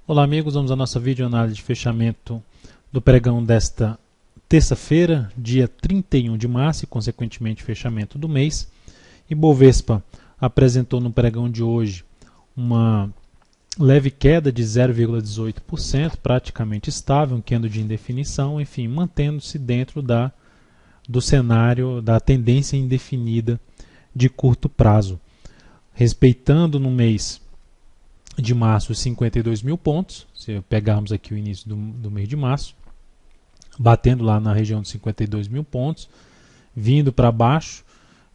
Olá amigos, vamos à nossa videoanálise de fechamento do pregão desta terça-feira, dia 31 de março e consequentemente fechamento do mês. Ibovespa apresentou no pregão de hoje uma leve queda de 0,18%, praticamente estável, um candle de indefinição, enfim, mantendo-se dentro do cenário da tendência indefinida de curto prazo, respeitando no mês de março os 52 mil pontos, se pegarmos aqui o início do mês de março, batendo lá na região de 52 mil pontos, vindo para baixo,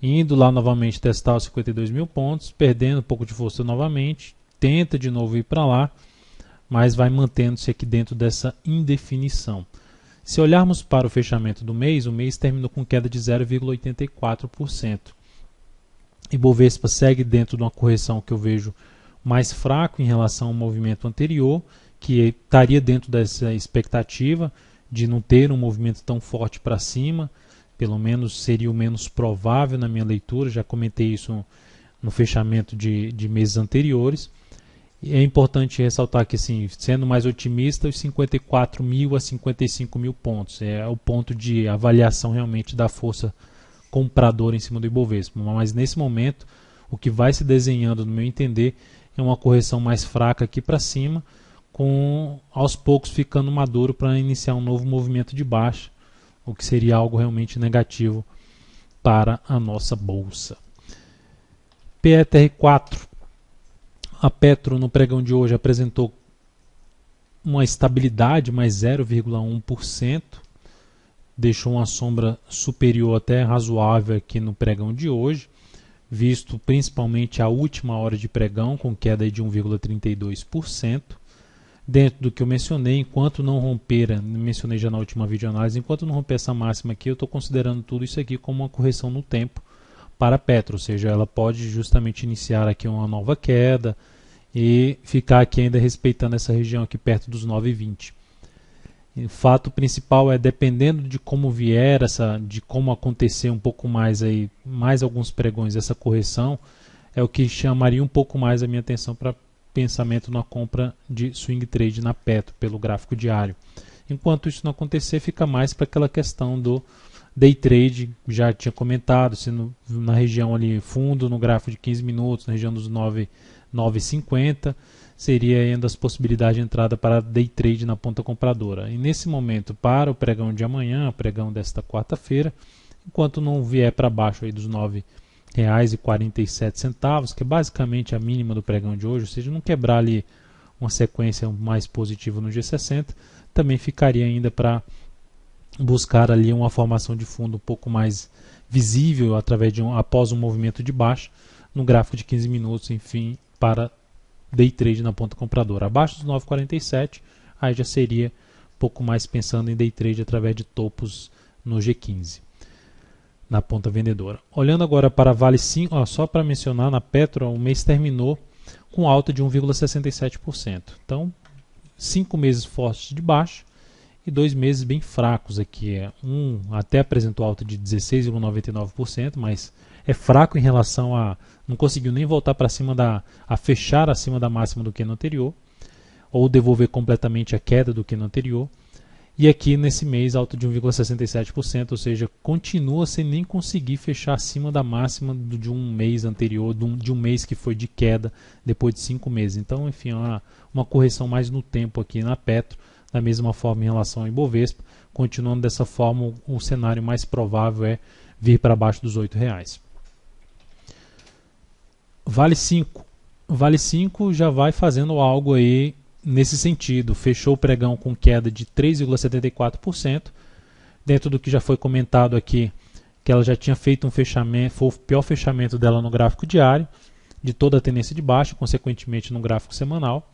indo lá novamente testar os 52 mil pontos, perdendo um pouco de força novamente, tenta de novo ir para lá, mas vai mantendo-se aqui dentro dessa indefinição. Se olharmos para o fechamento do mês, o mês terminou com queda de 0,84%. Ibovespa segue dentro de uma correção que eu vejo mais fraco em relação ao movimento anterior, que estaria dentro dessa expectativa de não ter um movimento tão forte para cima, pelo menos seria o menos provável na minha leitura, já comentei isso no fechamento de meses anteriores. E é importante ressaltar que, assim, sendo mais otimista, os 54 mil a 55 mil pontos é o ponto de avaliação realmente da força compradora em cima do Ibovespa, mas nesse momento o que vai se desenhando, no meu entender, é uma correção mais fraca aqui para cima, com aos poucos ficando maduro para iniciar um novo movimento de baixa, o que seria algo realmente negativo para a nossa bolsa. PETR4, a Petro no pregão de hoje apresentou uma estabilidade mais 0,1%, deixou uma sombra superior até razoável aqui no pregão de hoje, visto principalmente a última hora de pregão, com queda de 1,32%. Dentro do que eu mencionei, enquanto não romper, mencionei já na última videoanálise, enquanto não romper essa máxima aqui, eu estou considerando tudo isso aqui como uma correção no tempo para a Petro, ou seja, ela pode justamente iniciar aqui uma nova queda e ficar aqui ainda respeitando essa região aqui perto dos 9,20. O fato principal é, dependendo de como vier, de como acontecer um pouco mais aí, mais alguns pregões, essa correção, é o que chamaria um pouco mais a minha atenção para pensamento na compra de swing trade na Petro, pelo gráfico diário. Enquanto isso não acontecer, fica mais para aquela questão do day trade, já tinha comentado, se na região ali fundo, no gráfico de 15 minutos, na região dos 9,50, seria ainda as possibilidades de entrada para day trade na ponta compradora. E nesse momento, para o pregão de amanhã, pregão desta quarta-feira, enquanto não vier para baixo aí dos R$ 9,47, que é basicamente a mínima do pregão de hoje, ou seja, não quebrar ali uma sequência mais positiva no G60, também ficaria ainda para buscar ali uma formação de fundo um pouco mais visível através após um movimento de baixa no gráfico de 15 minutos, enfim, para day trade na ponta compradora. Abaixo dos 9,47, aí já seria um pouco mais pensando em day trade através de topos no G15, na ponta vendedora. Olhando agora para Vale 5, só para mencionar, na Petro, o mês terminou com alta de 1,67%. Então, 5 meses fortes de baixa e 2 meses bem fracos aqui. Um até apresentou alta de 16,99%, mas é fraco em relação a... não conseguiu nem voltar para cima a fechar acima da máxima do que no anterior, ou devolver completamente a queda do que no anterior. E aqui nesse mês alta de 1,67%, ou seja, continua sem nem conseguir fechar acima da máxima de um mês anterior, de um mês que foi de queda depois de 5 meses. Então, enfim, uma correção mais no tempo aqui na Petro, da mesma forma em relação ao Ibovespa. Continuando dessa forma, o cenário mais provável é vir para baixo dos R$ 8,00. Vale 5. Vale 5 já vai fazendo algo aí nesse sentido. Fechou o pregão com queda de 3,74%. Dentro do que já foi comentado aqui, que ela já tinha feito um fechamento, foi o pior fechamento dela no gráfico diário, de toda a tendência de baixa, consequentemente no gráfico semanal.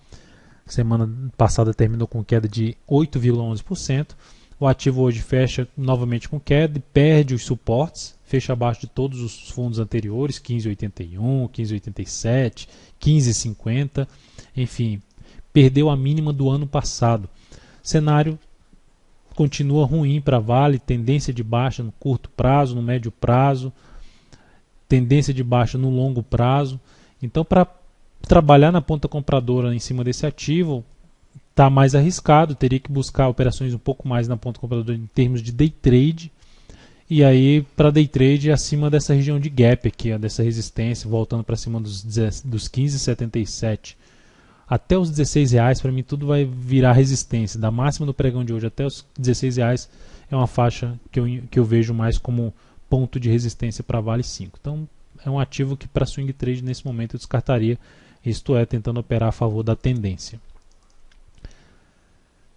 Semana passada terminou com queda de 8,11%. O ativo hoje fecha novamente com queda e perde os suportes, fecha abaixo de todos os fundos anteriores, 15,81, 15,87, 15,50, enfim, perdeu a mínima do ano passado. Cenário continua ruim para Vale, tendência de baixa no curto prazo, no médio prazo, tendência de baixa no longo prazo. Então, para trabalhar na ponta compradora em cima desse ativo, está mais arriscado, teria que buscar operações um pouco mais na ponta do comprador em termos de day trade. E aí, para day trade, acima dessa região de gap aqui, ó, dessa resistência, voltando para cima dos 15,77 até os R$16, para mim tudo vai virar resistência. Da máxima do pregão de hoje até os R$16 é uma faixa que eu vejo mais como ponto de resistência para Vale 5. Então, é um ativo que para swing trade nesse momento eu descartaria, isto é, tentando operar a favor da tendência.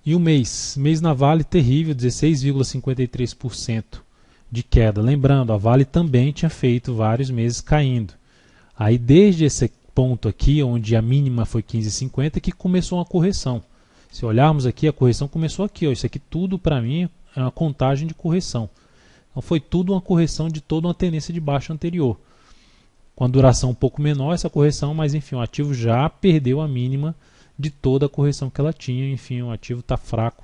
E o mês na Vale terrível, 16,53% de queda. Lembrando, a Vale também tinha feito vários meses caindo. Aí desde esse ponto aqui, onde a mínima foi 15,50, que começou uma correção. Se olharmos aqui, a correção começou aqui. Ó. Isso aqui tudo para mim é uma contagem de correção. Então foi tudo uma correção de toda uma tendência de baixa anterior. Com a duração um pouco menor essa correção, mas enfim, o ativo já perdeu a mínima de toda a correção que ela tinha. Enfim, o ativo está fraco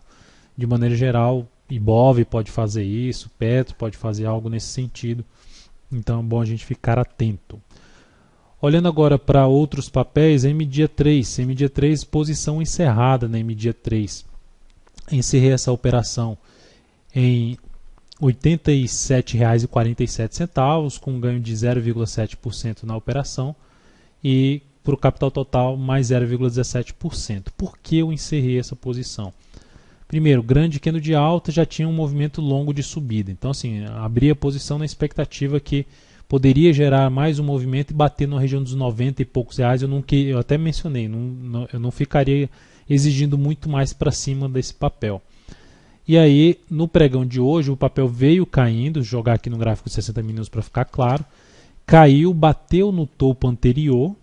de maneira geral. Ibov pode fazer isso, Petro pode fazer algo nesse sentido. Então é bom a gente ficar atento. Olhando agora para outros papéis, MDIA 3. MDIA 3, posição encerrada na MDIA 3. Encerrei essa operação em R$ 87,47, com um ganho de 0,7% na operação. E para o capital total, mais 0,17%. Por que eu encerrei essa posição? Primeiro, grande candle de alta, já tinha um movimento longo de subida. Então, assim, abri a posição na expectativa que poderia gerar mais um movimento e bater na região dos 90 e poucos reais. Eu até mencionei, eu não ficaria exigindo muito mais para cima desse papel. E aí, no pregão de hoje, o papel veio caindo, jogar aqui no gráfico de 60 minutos para ficar claro. Caiu, bateu no topo anterior.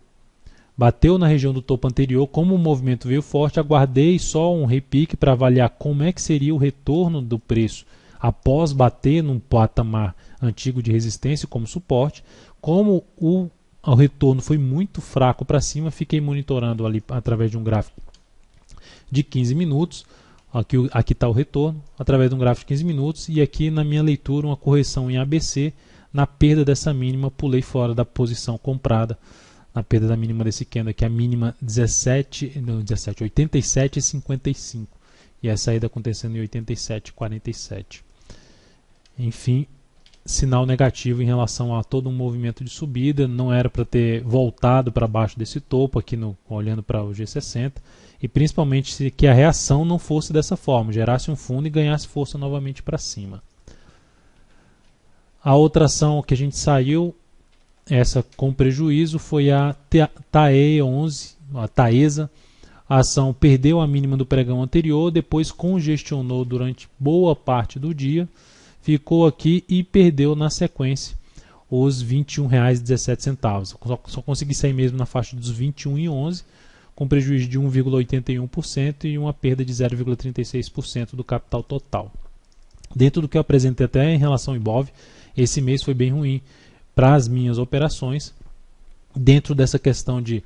Bateu na região do topo anterior, como o movimento veio forte, aguardei só um repique para avaliar como é que seria o retorno do preço após bater num patamar antigo de resistência como suporte. Como o retorno foi muito fraco para cima, fiquei monitorando ali através de um gráfico de 15 minutos. Aqui está o retorno, através de um gráfico de 15 minutos, e aqui na minha leitura uma correção em ABC. Na perda dessa mínima, pulei fora da posição comprada. Na perda da mínima desse candle aqui, a mínima 87,55 e a saída acontecendo em 87,47. Enfim, sinal negativo em relação a todo um movimento de subida. Não era para ter voltado para baixo desse topo aqui olhando para o G60, e principalmente que a reação não fosse dessa forma, gerasse um fundo e ganhasse força novamente para cima. A outra ação que a gente saiu, essa com prejuízo, foi a TAE11, a Taesa. A ação perdeu a mínima do pregão anterior, depois congestionou durante boa parte do dia, ficou aqui e perdeu na sequência os R$ 21,17. Só consegui sair mesmo na faixa dos R$ 21,11, com prejuízo de 1,81% e uma perda de 0,36% do capital total. Dentro do que eu apresentei até em relação ao Ibov, esse mês foi bem ruim para as minhas operações. Dentro dessa questão de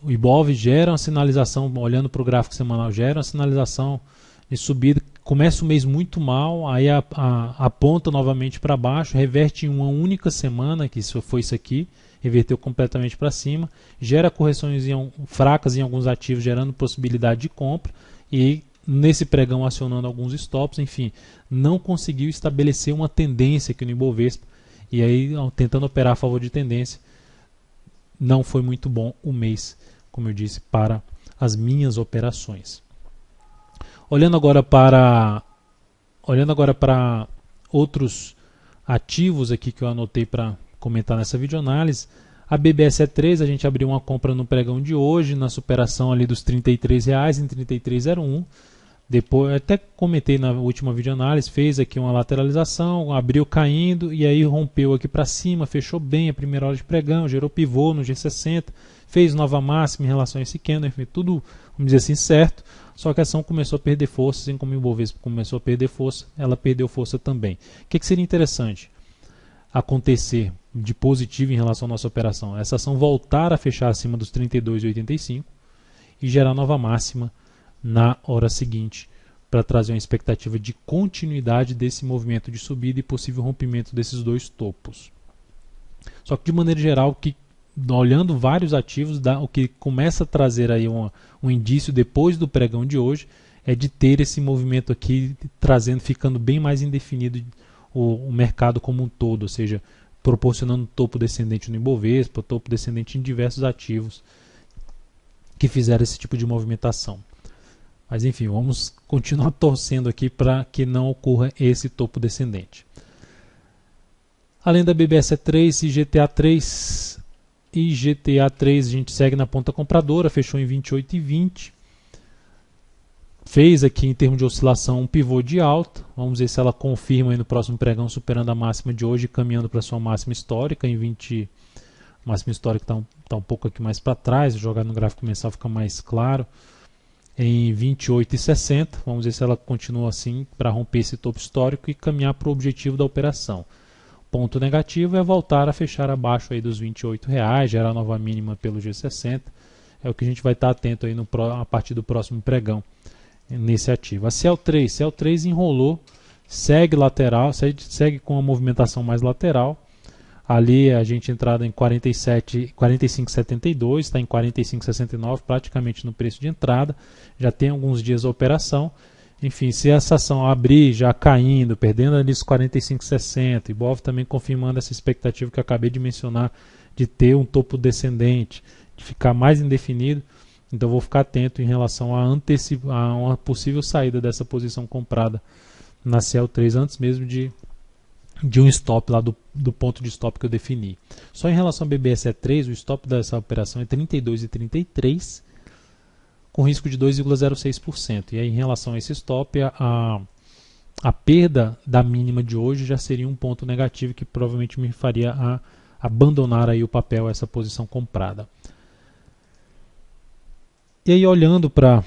o Ibov gera uma sinalização, olhando para o gráfico semanal, gera uma sinalização de subida, começa o mês muito mal, aí aponta novamente para baixo, reverte em uma única semana, que foi isso aqui, reverteu completamente para cima, gera correções fracas em alguns ativos, gerando possibilidade de compra, e nesse pregão acionando alguns stops. Enfim, não conseguiu estabelecer uma tendência aqui no Ibovespa, e aí tentando operar a favor de tendência, não foi muito bom o mês, como eu disse, para as minhas operações. Olhando agora para outros ativos aqui que eu anotei para comentar nessa videoanálise, a BBSE3, a gente abriu uma compra no pregão de hoje, na superação ali dos R$ 33,00 em 33,01. Depois, até comentei na última videoanálise, fez aqui uma lateralização, abriu caindo e aí rompeu aqui para cima, fechou bem a primeira hora de pregão, gerou pivô no G60, fez nova máxima em relação a esse candle, enfim, tudo, vamos dizer assim, certo. Só que a ação começou a perder força, assim como o Ibovespa começou a perder força, ela perdeu força também. O que seria interessante acontecer de positivo em relação à nossa operação? Essa ação voltar a fechar acima dos 32,85 e gerar nova máxima na hora seguinte, para trazer uma expectativa de continuidade desse movimento de subida e possível rompimento desses dois topos. Só que de maneira geral, o que olhando vários ativos, o que começa a trazer aí um indício depois do pregão de hoje é de ter esse movimento aqui ficando bem mais indefinido o mercado como um todo, ou seja, proporcionando topo descendente no Ibovespa, topo descendente em diversos ativos que fizeram esse tipo de movimentação. Mas enfim, vamos continuar torcendo aqui para que não ocorra esse topo descendente. Além da BBSE3 e GTA3, a gente segue na ponta compradora, fechou em 28,20. Fez aqui em termos de oscilação um pivô de alta. Vamos ver se ela confirma aí no próximo pregão, superando a máxima de hoje e caminhando para sua máxima histórica em 20. A máxima histórica está um pouco aqui mais para trás, jogar no gráfico mensal fica mais claro. Em 28,60. Vamos ver se ela continua assim para romper esse topo histórico e caminhar para o objetivo da operação. Ponto negativo é voltar a fechar abaixo aí dos R$28, gerar nova mínima pelo G60. É o que a gente vai estar atento aí a partir do próximo pregão nesse ativo. A CEL3 enrolou, segue lateral, segue com a movimentação mais lateral. Ali a gente entrada em 45,72, está em 45,69, praticamente no preço de entrada. Já tem alguns dias a operação. Enfim, se essa ação abrir já caindo, perdendo ali os 45,60, Ibov também confirmando essa expectativa que eu acabei de mencionar de ter um topo descendente, de ficar mais indefinido, então vou ficar atento em relação a uma possível saída dessa posição comprada na CEL3 antes mesmo de um stop lá do ponto de stop que eu defini. Só em relação ao BBSE3, o stop dessa operação é 32,33, com risco de 2,06%. E aí, em relação a esse stop, a perda da mínima de hoje já seria um ponto negativo que provavelmente me faria abandonar aí o papel, essa posição comprada. E aí, olhando para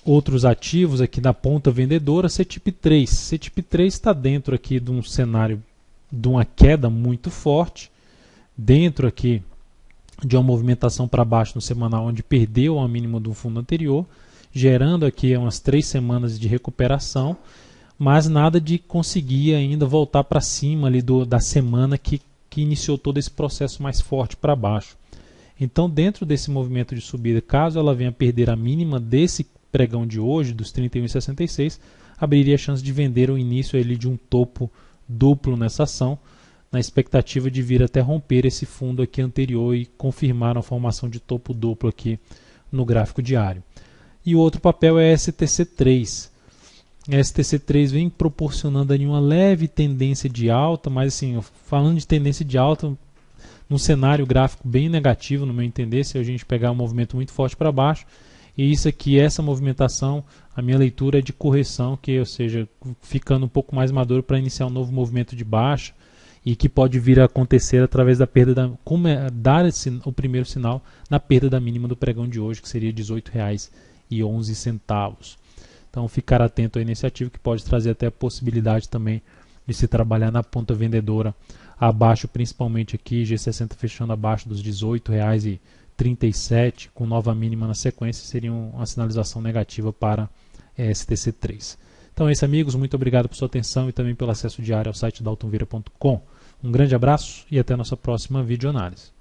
outros ativos aqui da ponta vendedora, CETIP3. CETIP3 está dentro aqui de um cenário de uma queda muito forte, dentro aqui de uma movimentação para baixo no semanal, onde perdeu a mínima do fundo anterior, gerando aqui umas 3 semanas de recuperação, mas nada de conseguir ainda voltar para cima ali da semana que iniciou todo esse processo mais forte para baixo. Então, dentro desse movimento de subida, caso ela venha perder a mínima desse pregão de hoje, dos 31,66, abriria a chance de vender o início ali de um topo duplo nessa ação, na expectativa de vir até romper esse fundo aqui anterior e confirmar a formação de topo duplo aqui no gráfico diário. E o outro papel é a STC3. A STC3 vem proporcionando ali uma leve tendência de alta, mas assim, falando de tendência de alta, num cenário gráfico bem negativo, no meu entender, se a gente pegar um movimento muito forte para baixo, e isso aqui, essa movimentação, a minha leitura é de correção, ou seja, ficando um pouco mais maduro para iniciar um novo movimento de baixa, e que pode vir a acontecer através da perda dar o primeiro sinal na perda da mínima do pregão de hoje, que seria R$ 18,11. Então ficar atento aí nesse ativo, que pode trazer até a possibilidade também de se trabalhar na ponta vendedora abaixo, principalmente aqui, G60 fechando abaixo dos R$ 18,37, com nova mínima na sequência, seria uma sinalização negativa para STC3. Então é isso, amigos, muito obrigado por sua atenção e também pelo acesso diário ao site daltonvira.com. Um grande abraço e até a nossa próxima videoanálise.